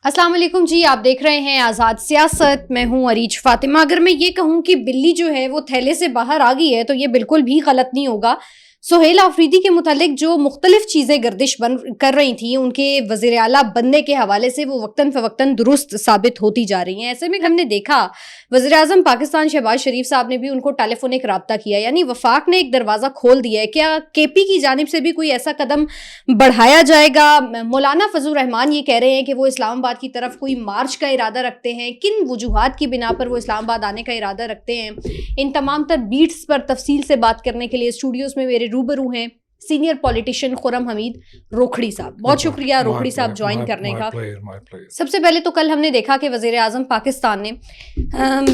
السلام علیکم جی، آپ دیکھ رہے ہیں آزاد سیاست. میں ہوں عریج فاطمہ. اگر میں یہ کہوں کہ بلی جو ہے وہ تھیلے سے باہر آ گئی ہے تو یہ بالکل بھی غلط نہیں ہوگا. سہیل آفریدی کے متعلق جو مختلف چیزیں گردش کر رہی تھیں ان کے وزیر اعلیٰ بننے کے حوالے سے وہ وقتاً فوقتاً درست ثابت ہوتی جا رہی ہیں. ایسے میں ہم نے دیکھا وزیر اعظم پاکستان شہباز شریف صاحب نے بھی ان کو ٹیلی فونک رابطہ کیا، یعنی وفاق نے ایک دروازہ کھول دیا ہے. کیا کے پی کی جانب سے بھی کوئی ایسا قدم بڑھایا جائے گا؟ مولانا فضل الرحمان یہ کہہ رہے ہیں کہ وہ اسلام آباد کی طرف کوئی مارچ کا ارادہ رکھتے ہیں. کن وجوہات کی بنا پر وہ اسلام آباد آنے کا ارادہ رکھتے ہیں؟ ان تمام تر بیٹس پر تفصیل سے بات کرنے کے لیے اسٹوڈیوز میں میرے روبرو ہیں سینئر پولیٹیشین خرم حمید روکھڑی صاحب. بہت شکریہ روکھڑی صاحب جوائن کرنے کا. سب سے پہلے تو کل ہم نے دیکھا کہ وزیر اعظم پاکستان نے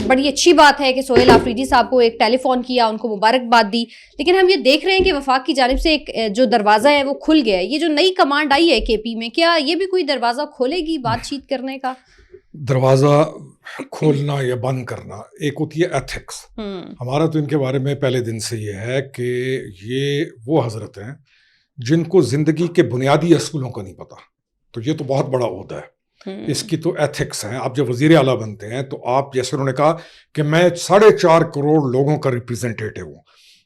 بڑی اچھی بات ہے کہ سہیل آفریدی صاحب کو ایک ٹیلی فون کیا، ان کو مبارکباد دی، لیکن ہم یہ دیکھ رہے ہیں کہ وفاق کی جانب سے ایک جو دروازہ ہے وہ کھل گیا ہے. یہ جو نئی کمانڈ آئی ہے کے پی میں، کیا یہ بھی کوئی دروازہ کھولے گی بات چیت کرنے کا؟ دروازہ کھولنا یا بند کرنا ایک ہوتی ہے ایتھکس. ہمارا تو ان کے بارے میں پہلے دن سے یہ ہے کہ یہ وہ حضرت ہیں جن کو زندگی کے بنیادی اصولوں کا نہیں پتا، تو یہ تو بہت بڑا عہدہ ہے. اس کی تو ایتھکس ہیں. آپ جب وزیر اعلیٰ بنتے ہیں تو آپ، جیسے انہوں نے کہا کہ میں 4.5 کروڑ لوگوں کا ریپریزنٹیٹیو ہوں.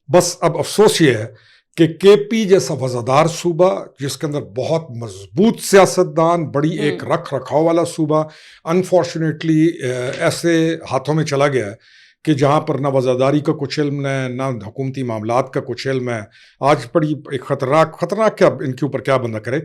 بس اب افسوس یہ ہے کہ کے پی جیسا وزادار صوبہ جس کے اندر بہت مضبوط سیاستدان، بڑی ایک رکھ رکھاؤ والا صوبہ، انفارچونیٹلی ایسے ہاتھوں میں چلا گیا ہے کہ جہاں پر نہ وزاداری کا کچھ علم ہے، نہ حکومتی معاملات کا کچھ علم ہے. آج بڑی ایک خطرناک کیا ان کے اوپر کیا بندہ کرے.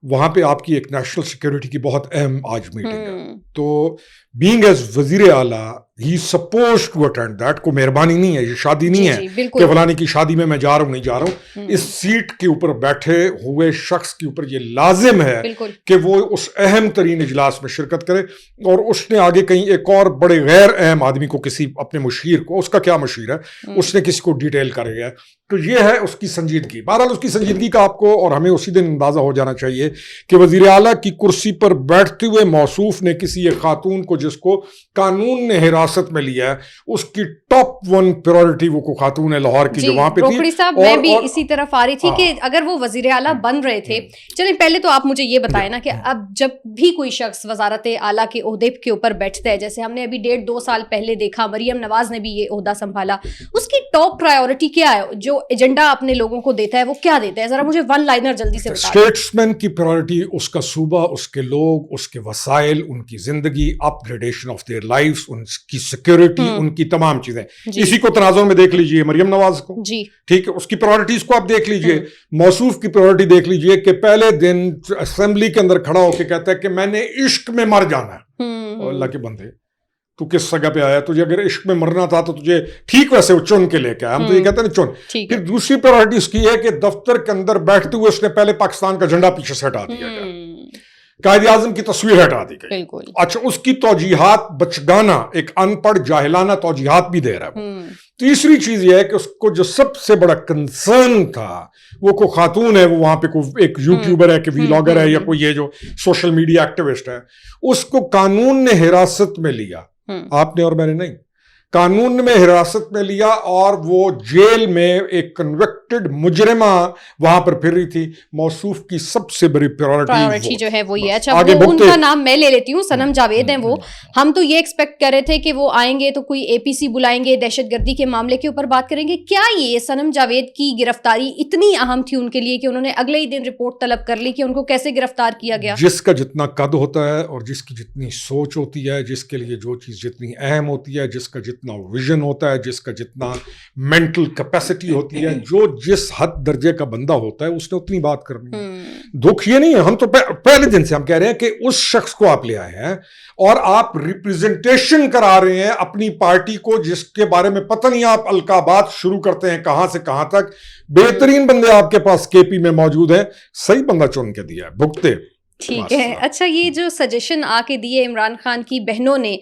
وہاں پہ آپ کی ایک نیشنل سیکیورٹی کی بہت اہم آج میٹنگ ہے. تو بینگ ایز وزیر اعلیٰ ہی سپوز ٹو اٹینڈ دیٹ. کو مہربانی نہیں ہے، یہ شادی نہیں ہے کہ فلانے کی شادی میں جا رہا ہوں نہیں جا رہا ہوں. اس سیٹ کے اوپر بیٹھے ہوئے شخص کے اوپر یہ لازم ہے کہ وہ اس اہم ترین اجلاس میں شرکت کرے. اور اس نے آگے کہیں ایک اور بڑے غیر اہم آدمی کو، کسی اپنے مشیر کو، اس کا کیا مشیر ہے، اس نے کسی کو ڈیٹیل کر گیا. تو یہ ہے اس کی سنجیدگی. بہرحال اس کی سنجیدگی کا آپ کو اور ہمیں اسی دن اندازہ ہو جانا چاہیے کہ وزیر اعلیٰ کی کرسی پر بیٹھتے ہوئے موصوف نے کسی ایک خاتون کو جس کو قانون نے حراست میں لیا ہے، اس کی ٹاپ 1 پریورٹی وہ کو خاتون ہے لاہور کی جو وہاں پہ تھی. روکھڑی صاحب میں بھی اسی طرف آ رہی تھی کہ اگر وہ وزیر اعلیٰ بن رہے تھے، چلیں پہلے تو آپ مجھے یہ بتائیں نا کہ اب جب بھی کوئی شخص وزارت اعلیٰ کے عہدے کے اوپر بیٹھتا ہے، جیسے ہم نے ابھی 1.5-2 سال پہلے دیکھا مریم نواز نے بھی یہ عہدہ سنبھالا، اس کی ٹاپ پرائیورٹی کیا ہے؟ جو ایجنڈا اپنے لوگوں کو دیتا ہے وہ کیا دیتا ہے؟ ذرا مجھے 1 لائنر جلدی سے بتائیں. اسٹیٹسمین کی پرائیورٹی اس کا صوبہ، اس کے لوگ، اس کے وسائل، ان کی زندگی، اپ گریڈیشن آف دیئر لائف، ان کی سیکیورٹی، ان کی تمام چیزیں. اسی کو تنازع میں دیکھ لیجئے مریم نواز کو، ٹھیک ہے، اس کی پرائیورٹیز کو آپ دیکھ لیجئے. موصوف کی پرائیورٹی دیکھ لیجئے کہ پہلے دن اسمبلی کے اندر کھڑا ہو کے کہتا ہے کہ میں نے عشق میں مر جانا ہے. اللہ کے بندے، تو کس جگہ پہ آیا؟ تجھے اگر عشق میں مرنا تھا تو تجھے ٹھیک ویسے وہ چن کے لے کے آیا. ہم تو یہ کہتے ہیں چن. پھر دوسری پرائیورٹی اس کی ہے کہ دفتر کے اندر بیٹھتے ہوئے اس نے پہلے پاکستان کا جھنڈا پیچھے سے ہٹا دیا گیا، قائد اعظم کی تصویر ہٹا دی گئی. اچھا، اس کی توجیحات بچگانا، ایک ان پڑھ جاہلانہ توجیحات بھی دے رہا ہے. تیسری چیز یہ ہے کہ اس کو جو سب سے بڑا کنسرن تھا، وہ کوئی خاتون ہے، وہ وہاں پہ کوئی ایک یوٹیوبر ہے کہ ویلاگر ہے یا کوئی یہ جو سوشل میڈیا ایکٹیوسٹ ہے، اس کو قانون نے حراست میں لیا. آپ نے اور میں نے نہیں، قانون میں حراست میں لیا، اور وہ جیل میں ایک کنوکٹڈ مجرمہ وہاں پر پھر رہی تھی. موصوف کی سب سے بڑی پرائیورٹی جو ہے وہ یہ. اچھا، وہ ان کا نام میں لے لیتی ہوں، صنم جاوید ہیں وہ. ہم تو یہ ایکسپیکٹ کر رہے تھے کہ وہ آئیں گے تو کوئی اے پی سی بلائیں گے، دہشت گردی کے معاملے کے اوپر بات کریں گے. کیا یہ صنم جاوید کی گرفتاری اتنی اہم تھی ان کے لیے کہ انہوں نے اگلے ہی دن رپورٹ طلب کر لی کہ ان کو کیسے گرفتار کیا گیا؟ جس کا جتنا قد ہوتا ہے اور جس کی جتنی سوچ ہوتی ہے، جس کے لیے جو چیز جتنی اہم ہوتی ہے، جس کا جتنا ویژن ہوتا ہے، جس کا جتنا مینٹل کیپیسٹی ہوتی ہے، جو جس حد درجے کا بندہ ہوتا ہے، اس نے اتنی بات کرنی ہے. دکھ یہ نہیں ہے، ہم تو پہلے دن سے ہم کہہ رہے ہیں کہ اس شخص کو آپ لے آئے ہیں اور آپ ریپریزنٹیشن کرا رہے ہیں اپنی پارٹی کو، جس کے بارے میں پتہ نہیں آپ القابات شروع کرتے ہیں کہاں سے کہاں تک. بہترین بندے آپ کے پاس کے پی میں موجود ہیں، صحیح بندہ چن کے دیا ہے، بھگتے. ٹھیک ہے. اچھا، یہ جو سجیشن آ کے دیے عمران خان کی بہنوں نے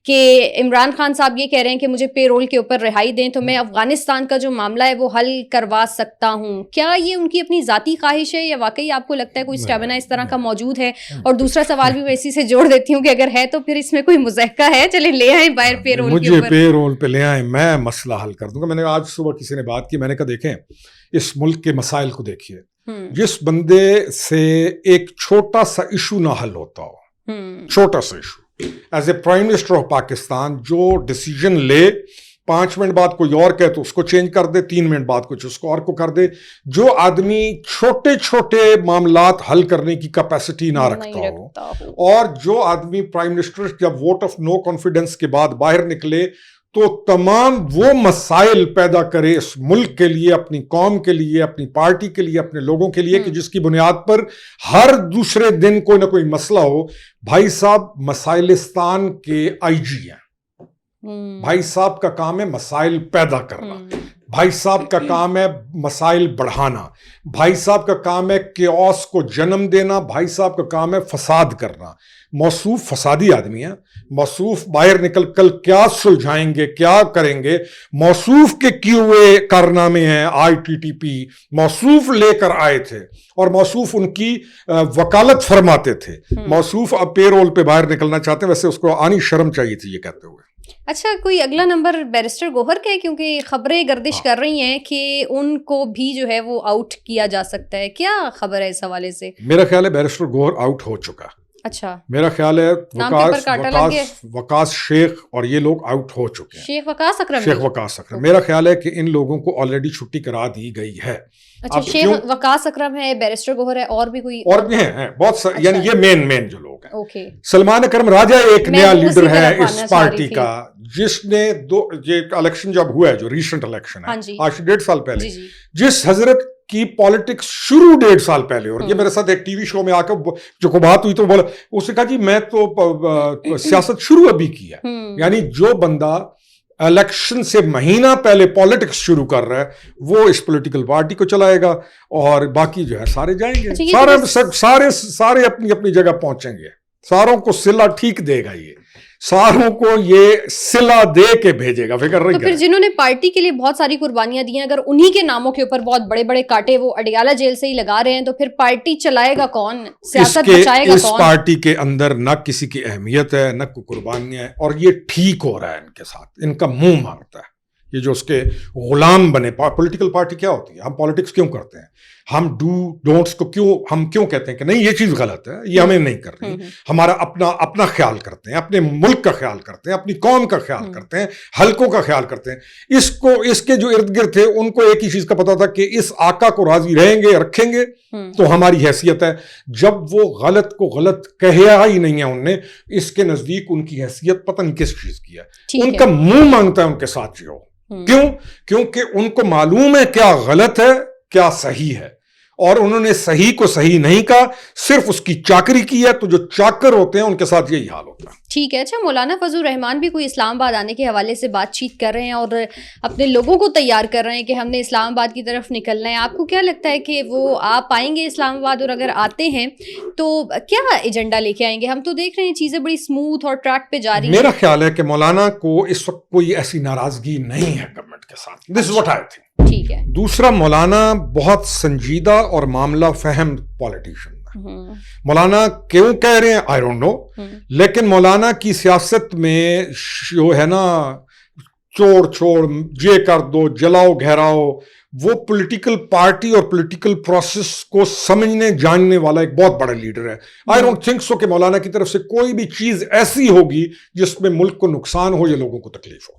کہ عمران خان صاحب یہ کہہ رہے ہیں کہ مجھے پے رول کے اوپر رہائی دیں تو میں افغانستان کا جو معاملہ ہے وہ حل کروا سکتا ہوں، کیا یہ ان کی اپنی ذاتی خواہش ہے یا واقعی آپ کو لگتا ہے کوئی اسٹیمنا اس طرح کا موجود ہے؟ اور دوسرا سوال بھی میں اسی سے جوڑ دیتی ہوں کہ اگر ہے تو پھر اس میں کوئی مضحکہ ہے؟ چلیں لے آئیں باہر پے رول کے اوپر. مجھے پے رول پہ لے آئیں، میں مسئلہ حل کر دوں گا. میں نے آج صبح کسی نے بات کی، میں نے کہا دیکھیں اس ملک کے مسائل کو دیکھیے. جس بندے سے ایک چھوٹا سا ایشو نہ حل ہوتا ہو، چھوٹا سا issue as a prime minister of Pakistan جو ڈیسیجن لے 5 منٹ بعد کوئی اور کہے تو اس کو چینج کر دے, 3 منٹ بعد کچھ اس کو اور کو کر دے. جو آدمی چھوٹے چھوٹے معاملات حل کرنے کی کیپیسٹی نہ رکھتا ہو, اور جو آدمی پرائم منسٹر جب ووٹ آف نو کانفیڈنس کے بعد باہر نکلے تو تمام وہ مسائل پیدا کرے اس ملک کے لیے, اپنی قوم کے لیے, اپنی پارٹی کے لیے, اپنے لوگوں کے لیے, کہ جس کی بنیاد پر ہر دوسرے دن کوئی نہ کوئی مسئلہ ہو. بھائی صاحب مسائلستان کے آئی جی ہیں. بھائی صاحب کا کام ہے مسائل پیدا کرنا, بھائی صاحب کا کام ہے مسائل بڑھانا, بھائی صاحب کا کام ہے کیوس کو جنم دینا, بھائی صاحب کا کام ہے فساد کرنا. موصوف فسادی آدمی ہیں. موصوف باہر نکل کر کیا سلجھائیں گے, کیا کریں گے. موصوف کے کیے ہوئے کارنامے ہیں آئی ٹی ٹی پی, موصوف لے کر آئے تھے اور موصوف ان کی وکالت فرماتے تھے. موصوف اب پے رول پہ باہر نکلنا چاہتے ہیں, ویسے اس کو آنی شرم چاہیے تھی یہ کہتے ہوئے. اچھا, کوئی اگلا نمبر بیرسٹر گوہر کا ہے؟ کیونکہ خبریں گردش کر رہی ہیں کہ ان کو بھی جو ہے وہ آؤٹ کیا جا سکتا ہے. کیا خبر ہے اس حوالے سے؟ میرا خیال ہے بیرسٹر گوہر آؤٹ ہو چکا. اچھا, میرا خیال ہے وقاص شیخ اور یہ لوگ آؤٹ ہو چکے ہیں. شیخ وقاص اکرم. میرا خیال ہے کہ ان لوگوں کو آلریڈی چھٹی کرا دی گئی ہے. اچھا, شیخ وقاص اکرم ہے, بیرسٹر گوہر ہے, اور بھی کوئی اور بھی ہیں بہت یعنی یہ مین جو لوگ ہیں. اوکے, سلمان اکرم راجہ ایک نیا لیڈر ہے اس پارٹی کا, جس نے یہ الیکشن جب ہوا ہے جو ریسنٹ الیکشن ہے آج 1.5 سال پہلے, جس حضرت کی پالیٹکس شروع 1.5 سال پہلے, اور یہ میرے ساتھ ایک ٹی وی شو میں آ کر جو کو بات ہوئی تو بولا, اس نے کہا جی میں تو سیاست شروع ابھی کی ہے. یعنی جو بندہ الیکشن سے مہینہ پہلے پالیٹکس شروع کر رہا ہے وہ اس پولیٹیکل پارٹی کو چلائے گا, اور باقی جو ہے سارے جائیں گے, سارے اپنی اپنی جگہ پہنچیں گے, ساروں کو صلہ ٹھیک دے گا, یہ ساروں کو یہ صلہ دے کے بھیجے گا. فکر رہی. تو پھر جنہوں نے پارٹی کے لیے بہت ساری قربانیاں دی ہیں, اگر انہی کے ناموں کے اوپر بہت بڑے بڑے کاٹے وہ اڈیالہ جیل سے ہی لگا رہے ہیں, تو پھر پارٹی چلائے گا کون, سیاست بچائے گا کون؟ اس پارٹی کے اندر نہ کسی کی اہمیت ہے نہ کوئی قربانیاں ہیں, اور یہ ٹھیک ہو رہا ہے ان کے ساتھ. ان کا منہ مانگتا ہے یہ جو اس کے غلام بنے. پولیٹیکل پارٹی کیا ہوتی ہے؟ ہم پالیٹکس کیوں کرتے ہیں؟ ہم ڈونٹس کو ہم کیوں کہتے ہیں کہ نہیں یہ چیز غلط ہے, یہ ہمیں نہیں کرنی. ہمارا اپنا خیال کرتے ہیں, اپنے ملک کا خیال کرتے ہیں, اپنی قوم کا خیال کرتے ہیں, حلقوں کا خیال کرتے ہیں. اس کے جو ارد گرد تھے ان کو ایک ہی چیز کا پتا تھا کہ اس آقا کو راضی رہیں گے, رکھیں گے تو ہماری حیثیت ہے. جب وہ غلط کو غلط کہا ہی نہیں ہے ان نے, اس کے نزدیک ان کی حیثیت پتہ نہیں کس چیز کی ہے. ان کا منہ مانگتا ہے ان کے ساتھ جیو. کیوں؟ کیونکہ ان کو معلوم ہے کیا غلط ہے کیا صحیح ہے, اور انہوں نے صحیح کو صحیح نہیں کہا, صرف اس کی چاکری کی ہے. تو جو چاکر ہوتے ہیں ان کے ساتھ یہی حال ہوتا ہے. ٹھیک ہے. اچھا, مولانا فضل الرحمان بھی کوئی اسلام آباد آنے کے حوالے سے بات چیت کر رہے ہیں اور اپنے لوگوں کو تیار کر رہے ہیں کہ ہم نے اسلام آباد کی طرف نکلنا ہے. آپ کو کیا لگتا ہے کہ وہ آپ آئیں گے اسلام آباد, اور اگر آتے ہیں تو کیا ایجنڈا لے کے آئیں گے؟ ہم تو دیکھ رہے ہیں چیزیں بڑی اسموتھ اور ٹریک پہ جا رہی ہیں. میرا خیال ہے کہ مولانا کو اس وقت کوئی ایسی ناراضگی نہیں ہے گورنمنٹ کے ساتھ. دس از واٹ آئی تھنک. ٹھیک ہے. دوسرا, مولانا بہت سنجیدہ اور معاملہ فہم پالیٹیشین ہے. مولانا کیوں کہہ رہے ہیں آئی ڈونٹ نو, لیکن مولانا کی سیاست میں جو ہے نا چھوڑ یہ کر دو, جلاؤ گھیراؤ, وہ پولیٹیکل پارٹی اور پولیٹیکل پروسیس کو سمجھنے جاننے والا ایک بہت بڑا لیڈر ہے. آئی ڈونٹ تھنک سو کہ مولانا کی طرف سے کوئی بھی چیز ایسی ہوگی جس میں ملک کو نقصان ہو یا لوگوں کو تکلیف ہو.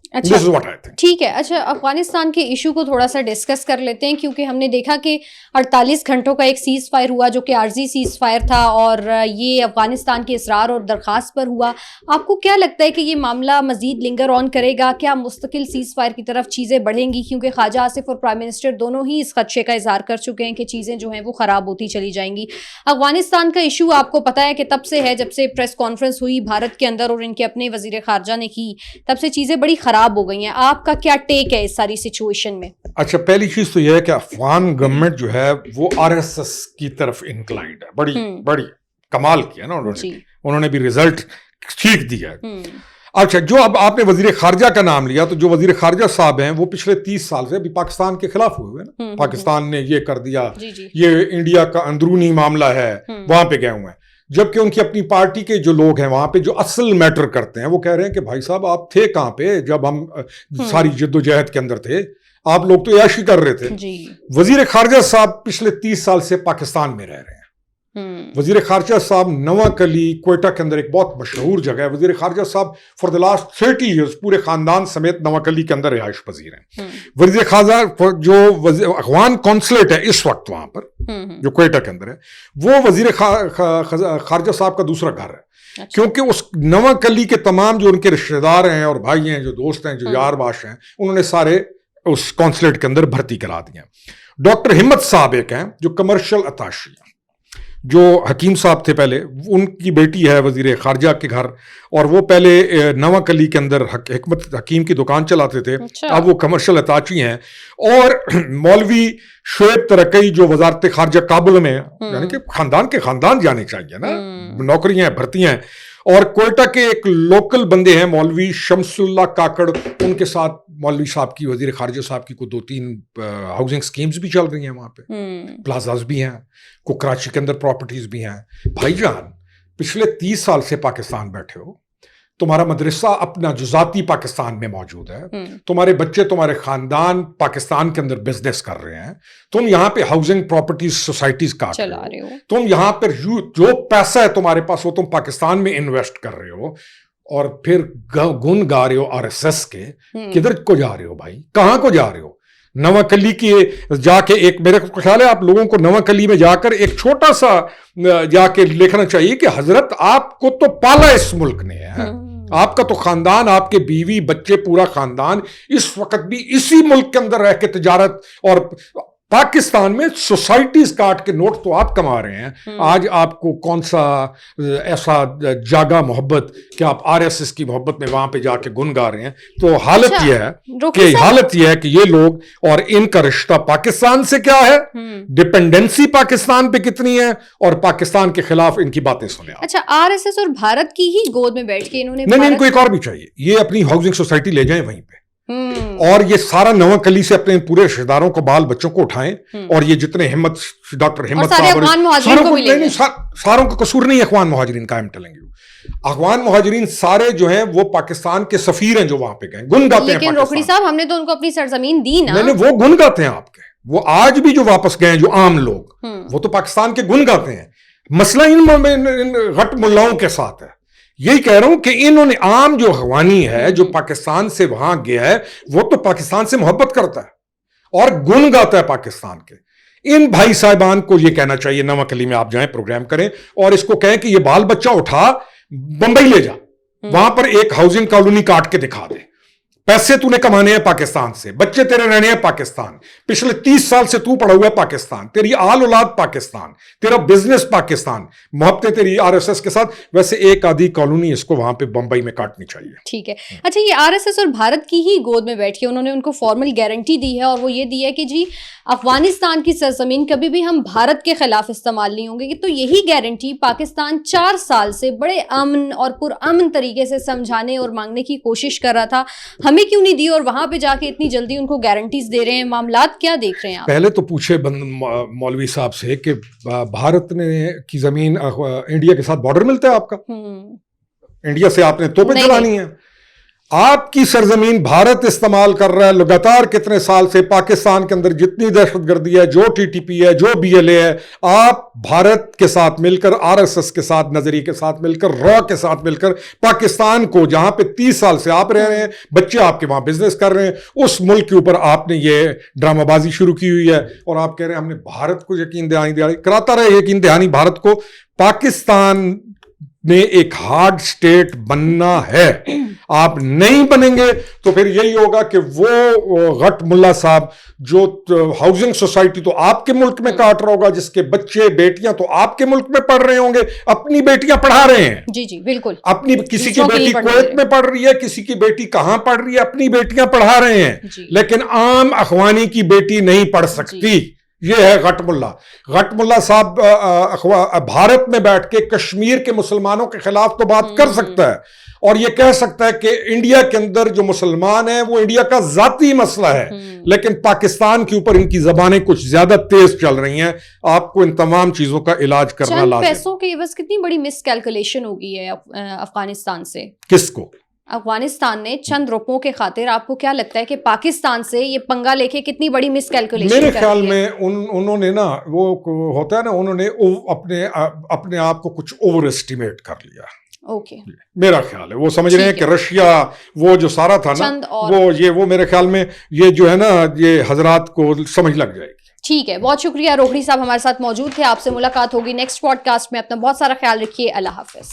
ٹھیک ہے. اچھا, افغانستان کے ایشو کو تھوڑا سا ڈسکس کر لیتے ہیں, کیونکہ ہم نے دیکھا کہ 48 گھنٹوں کا ایک سیز فائر ہوا جو کہ عارضی سیز فائر تھا, اور یہ افغانستان کے اصرار اور درخواست پر ہوا. آپ کو کیا لگتا ہے کہ یہ معاملہ مزید لنگر آن کرے گا؟ کیا مستقل سیز فائر کی طرف چیزیں بڑھیں گی؟ کیونکہ خواجہ آصف اور پرائم منسٹر دونوں ہی اس خدشے کا اظہار کر چکے ہیں کہ چیزیں جو ہیں وہ خراب ہوتی چلی جائیں گی. افغانستان کا ایشو آپ کو پتا ہے کہ تب سے ہے جب سے پریس کانفرنس ہوئی بھارت کے اندر اور ان کے اپنے وزیر خارجہ نے کی, تب سے چیزیں بڑی خراب ہو گئی ہیں. آپ کا کیا ٹیک ہے اس ساری سچویشن میں؟ اچھا, پہلی چیز تو یہ ہے کہ افغان گورنمنٹ جو ہے وہ RSS کی طرف انکلائنڈ ہے. بڑی کمال کیا نا انہوں نے بھی رزلٹ ٹھیک دیا ہے. اچھا, جو اب آپ نے وزیر خارجہ کا نام لیا, تو جو وزیر خارجہ صاحب ہیں وہ پچھلے 30 سال سے ابھی پاکستان کے خلاف ہوئے نا. پاکستان نے یہ کر دیا, یہ انڈیا کا اندرونی معاملہ ہے, وہاں پہ گئے ہوئے ہیں. جبکہ ان کی اپنی پارٹی کے جو لوگ ہیں وہاں پہ جو اصل میٹر کرتے ہیں وہ کہہ رہے ہیں کہ بھائی صاحب آپ تھے کہاں پہ جب ہم ساری جد و جہد کے اندر تھے؟ آپ لوگ تو عیاشی کر رہے تھے. وزیر خارجہ صاحب پچھلے 30 سال سے پاکستان میں رہ رہے ہیں. وزیر خارجہ صاحب نواں کلی کوئٹہ کے اندر ایک بہت مشہور جگہ ہے. وزیر خارجہ صاحب فار دا لاسٹ 30 ایئرز پورے خاندان سمیت نواں کلی کے اندر رہائش پذیر ہیں. وزیر خارجہ جو افغان کونسلیٹ ہے اس وقت وہاں پر جو کوئٹہ کے اندر ہے, وہ وزیر خارجہ صاحب کا دوسرا گھر ہے. کیونکہ اس نواں کلی کے تمام جو ان کے رشتہ دار ہیں اور بھائی ہیں, جو دوست ہیں, جو یار باش ہیں, انہوں نے سارے اس کونسلیٹ کے اندر بھرتی کرا دیا. ڈاکٹر ہمت صاحب ایک ہیں جو کمرشل اتاشی, جو حکیم صاحب تھے پہلے, ان کی بیٹی ہے وزیر خارجہ کے گھر, اور وہ پہلے نواں کلی کے اندر حکمت حکیم کی دکان چلاتے تھے, اب وہ کمرشل اتاشی ہیں. اور مولوی شعیب ترکی جو وزارت خارجہ کابل میں, یعنی کہ خاندان کے خاندان جانے چاہیے نا, نوکریاں بھرتیاں ہیں. اور کوئٹہ کے ایک لوکل بندے ہیں مولوی شمس اللہ کاکڑ, ان کے ساتھ مولوی صاحب کی, وزیر خارجہ صاحب کی کوئی 2-3 ہاؤسنگ سکیمز بھی چل رہی ہیں وہاں پہ, پلازاز بھی ہیں, کو کراچی کے اندر پراپرٹیز بھی ہیں. بھائی جان پچھلے 30 سال سے پاکستان بیٹھے ہو, تمہارا مدرسہ اپنا جو ذاتی پاکستان میں موجود ہے, تمہارے بچے تمہارے خاندان پاکستان کے اندر بزنس کر رہے ہیں, تم یہاں پہ ہاؤسنگ پراپرٹیز سوسائٹیز کاٹ رہے ہو, تم یہاں پر جو پیسہ ہے تمہارے پاس وہ تم پاکستان میں انویسٹ کر رہے ہو, اور پھر گن گا رہے ہو RSS کے. کدھر کو جا رہے ہو بھائی, کہاں کو جا رہے ہو؟ نواں کلی کی جا کے ایک, میرے خیال ہے آپ لوگوں کو نواں کلی میں جا کر ایک چھوٹا سا جا کے لکھنا چاہیے کہ حضرت آپ کو تو پالا اس ملک نے ہے, آپ کا تو خاندان, آپ کے بیوی بچے پورا خاندان اس وقت بھی اسی ملک کے اندر رہ کے تجارت, اور پاکستان میں سوسائٹیز کاٹ کے نوٹ تو آپ کما رہے ہیں. آج آپ کو کون سا ایسا جاگا محبت کہ آپ RSS کی محبت میں وہاں پہ جا کے گن گا رہے ہیں؟ تو حالت یہ ہے کہ یہ لوگ اور ان کا رشتہ پاکستان سے کیا ہے, ڈپینڈنسی پاکستان پہ کتنی ہے, اور پاکستان کے خلاف ان کی باتیں سنیں. اچھا, RSS اور بھارت کی ہی گود میں بیٹھ کے انہوں نے نہیں, ان کو ایک اور بھی چاہیے, یہ اپنی ہاؤسنگ سوسائٹی لے جائیں وہیں پہ, اور یہ سارا نواں کلی سے اپنے پورے رشتہ داروں کو, بال بچوں کو اٹھائیں, اور یہ جتنے ڈاکٹر ہمت ساروں کا قصور نہیں افغان مہاجرین کا, افغان مہاجرین سارے جو ہیں وہ پاکستان کے سفیر ہیں جو وہاں پہ گئے, گن گاتے ہیں. لیکن روکڑی صاحب ہم نے تو ان کو اپنی سرزمین دی نا. نہیں, وہ گن گاتے ہیں آپ کے, وہ آج بھی جو واپس گئے جو عام لوگ, وہ تو پاکستان کے گن گاتے ہیں. مسئلہ ان غٹ ملاؤں کے ساتھ ہے. یہی کہہ رہا ہوں کہ انہوں نے عام جو افغانی ہے جو پاکستان سے وہاں گیا ہے, وہ تو پاکستان سے محبت کرتا ہے اور گن گاتا ہے پاکستان کے. ان بھائی صاحبان کو یہ کہنا چاہیے نواں کلی میں آپ جائیں, پروگرام کریں, اور اس کو کہیں کہ یہ بال بچہ اٹھا بمبئی لے جا, وہاں پر ایک ہاؤسنگ کالونی کاٹ کے دکھا دے. پیسے تو نے کمانے ہیں پاکستان سے, بچے تیرے رہنے ہیں پاکستان, پچھلے 30 سال سے تو پڑا ہوا ہے پاکستان, تیری آل اولاد پاکستان, تیرا بزنس پاکستان, محبتیں تیری RSS کے ساتھ. ویسے ایک آدھی کالونی اس کو وہاں پہ بمبئی میں کاٹنی چاہیے. ٹھیک ہے. اچھا, یہ RSS اور بھارت کی ہی گود میں بیٹھ کے انہوں نے ان کو فارمل گارنٹی دی ہے, اور وہ یہ دی ہے کہ جی افغانستان کی سرزمین کبھی بھی ہم بھارت کے خلاف استعمال نہیں ہوں گے. تو یہی گارنٹی پاکستان 4 سال سے بڑے امن اور پرامن طریقے سے سمجھانے اور مانگنے کی کوشش کر رہا تھا, ہمیں کیوں نہیں دی, اور وہاں پہ جا کے اتنی جلدی ان کو گارنٹیز دے رہے ہیں؟ معاملات کیا دیکھ رہے ہیں آپ؟ پہلے تو پوچھے مولوی صاحب سے کہ بھارت نے کی زمین انڈیا کے ساتھ بارڈر ملتا ہے آپ کا, انڈیا سے آپ نے توپیں چلانی ہے. آپ کی سرزمین بھارت استعمال کر رہا ہے لگاتار کتنے سال سے. پاکستان کے اندر جتنی دہشت گردی ہے, جو TTP ہے, جو BLA ہے, آپ بھارت کے ساتھ مل کر, RSS کے ساتھ, نظری کے ساتھ مل کر, را کے ساتھ مل کر, پاکستان کو جہاں پہ 30 سال سے آپ رہ رہے ہیں, بچے آپ کے وہاں بزنس کر رہے ہیں, اس ملک کے اوپر آپ نے یہ ڈرامہ بازی شروع کی ہوئی ہے, اور آپ کہہ رہے ہیں ہم نے بھارت کو یقین دہانی کراتا رہے. یقین دہانی بھارت کو, پاکستان نے ایک ہارڈ سٹیٹ بننا ہے. آپ نہیں بنیں گے تو پھر یہی ہوگا کہ وہ غٹ ملا صاحب جو ہاؤسنگ سوسائٹی تو آپ کے ملک میں کاٹ رہا ہوگا, جس کے بچے بیٹیاں تو آپ کے ملک میں پڑھ رہے ہوں گے, اپنی بیٹیاں پڑھا رہے ہیں. جی جی بالکل. اپنی کسی کی بیٹی کویت میں پڑھ رہی ہے, کسی کی بیٹی کہاں پڑھ رہی ہے, اپنی بیٹیاں پڑھا رہے ہیں, لیکن عام افغانی کی بیٹی نہیں پڑھ سکتی. یہ ہے غٹ ملا. غٹ ملا صاحب بھارت میں بیٹھ کے کشمیر کے مسلمانوں کے خلاف تو بات کر سکتا ہے, اور یہ کہہ سکتا ہے کہ انڈیا کے اندر جو مسلمان ہیں وہ انڈیا کا ذاتی مسئلہ ہے, لیکن پاکستان کے اوپر ان کی زبانیں کچھ زیادہ تیز چل رہی ہیں. آپ کو ان تمام چیزوں کا علاج کرنا لازم. پیسوں کی بس کتنی بڑی مس کیلکولیشن ہو گئی ہے افغانستان سے. کس کو؟ افغانستان نے چند روپوں کے خاطر آپ کو کیا لگتا ہے کہ پاکستان سے یہ پنگا لے کے کتنی بڑی مس کیلکولیشن میرے خیال میں انہوں نے نا وہ ہوتا ہے نا انہوں نے اپنے آپ کو کچھ اوور اسٹیمیٹ کر لیا. اوکے میرا خیال ہے وہ سمجھ رہے ہیں کہ رشیا وہ جو سارا تھا نا وہ میرے خیال میں یہ جو ہے نا یہ حضرات کو سمجھ لگ جائے گی. ٹھیک ہے, بہت شکریہ. روکڑی صاحب ہمارے ساتھ موجود تھے. آپ سے ملاقات ہوگی نیکسٹ پوڈ کاسٹ میں. اپنا بہت سارا خیال رکھیے. اللہ حافظ.